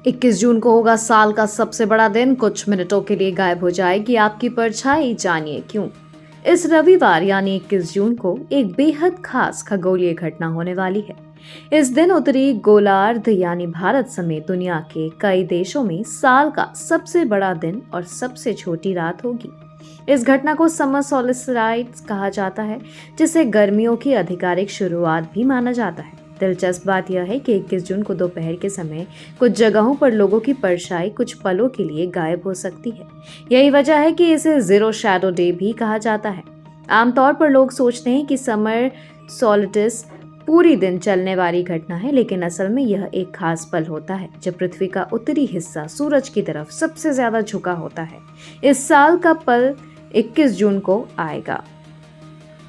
21 जून को होगा साल का सबसे बड़ा दिन। कुछ मिनटों के लिए गायब हो जाएगी आपकी परछाई, जानिए क्यों। इस रविवार यानी 21 जून को एक बेहद खास खगोलीय घटना होने वाली है। इस दिन उत्तरी गोलार्ध यानी भारत समेत दुनिया के कई देशों में साल का सबसे बड़ा दिन और सबसे छोटी रात होगी। इस घटना को समर सोलिस्टिस कहा जाता है, जिसे गर्मियों की आधिकारिक शुरुआत भी माना जाता है। दिलचस्प बात यह है कि 21 जून को दोपहर के समय कुछ जगहों पर लोगों की परछाई कुछ पलों के लिए गायब हो सकती है। यही वजह है कि इसे जीरो शैडो डे भी कहा जाता है। आमतौर पर लोग सोचते हैं कि समर सोलिस्टिस पूरी दिन चलने वाली घटना है, लेकिन असल में यह एक खास पल होता है जब पृथ्वी का उत्तरी हिस्सा सूरज की तरफ सबसे ज्यादा झुका होता है। इस साल का पल 21 जून को आएगा।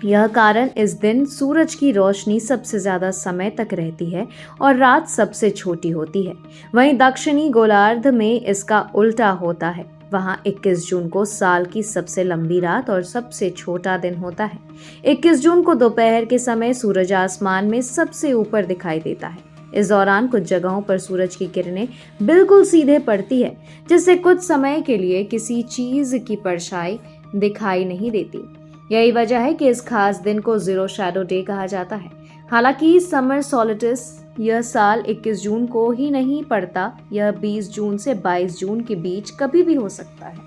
यह कारण इस दिन सूरज की रोशनी सबसे ज्यादा समय तक रहती है और रात सबसे छोटी होती है। वहीं दक्षिणी गोलार्ध में इसका उल्टा होता है। वहां 21 जून को साल की सबसे लंबी रात और सबसे छोटा दिन होता है। 21 जून को दोपहर के समय सूरज आसमान में सबसे ऊपर दिखाई देता है। इस दौरान कुछ जगहों पर सूरज की किरणें बिल्कुल सीधे पड़ती है, जिससे कुछ समय के लिए किसी चीज की परछाई दिखाई नहीं देती। यही वजह है कि इस खास दिन को जीरो शैडो डे कहा जाता है। हालांकि समर सोलिस्टिस यह साल 21 जून को ही नहीं पड़ता, यह 20 जून से 22 जून के बीच कभी भी हो सकता है।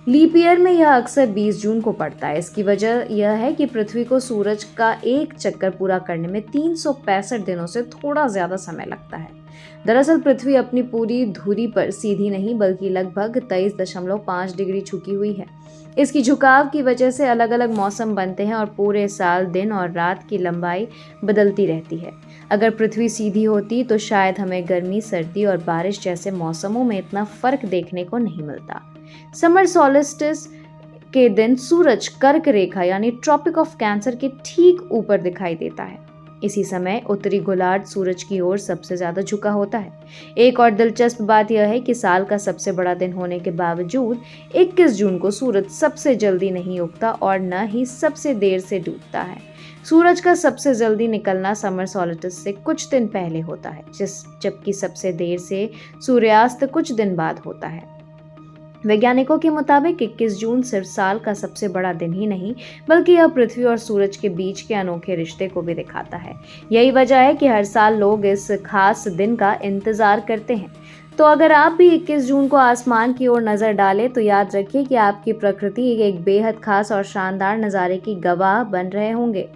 लीप ईयर में यह अक्सर 20 जून को पड़ता है। इसकी वजह यह है कि पृथ्वी को सूरज का एक चक्कर पूरा करने में 365 दिनों से थोड़ा ज्यादा समय लगता है। दरअसल पृथ्वी अपनी पूरी धुरी पर सीधी नहीं बल्कि लगभग 23.5 डिग्री झुकी हुई है। इसकी झुकाव की वजह से अलग अलग मौसम बनते हैं और पूरे साल दिन और रात की लंबाई बदलती रहती है। अगर पृथ्वी सीधी होती तो शायद हमें गर्मी, सर्दी और बारिश जैसे मौसमों में इतना फर्क देखने को नहीं मिलता। समर सोलिस्टिस के दिन सूरज कर्क रेखा यानी ट्रॉपिक ऑफ कैंसर के ठीक ऊपर दिखाई देता है। इसी समय उत्तरी गोलार्ध सूरज की ओर सबसे ज्यादा झुका होता है। एक और दिलचस्प बात यह है कि साल का सबसे बड़ा दिन होने के बावजूद 21 जून को सूरज सबसे जल्दी नहीं उगता और न ही सबसे देर से डूबता है। सूरज का सबसे जल्दी निकलना समर सोलिस्टिस से कुछ दिन पहले होता है, जबकि सबसे देर से सूर्यास्त कुछ दिन बाद होता है। वैज्ञानिकों के मुताबिक 21 जून सिर्फ साल का सबसे बड़ा दिन ही नहीं, बल्कि यह पृथ्वी और सूरज के बीच के अनोखे रिश्ते को भी दिखाता है। यही वजह है कि हर साल लोग इस खास दिन का इंतजार करते हैं। तो अगर आप भी 21 जून को आसमान की ओर नजर डालें तो याद रखिए कि आपकी प्रकृति एक बेहद खास और शानदार नज़ारे की गवाह बन रहे होंगे।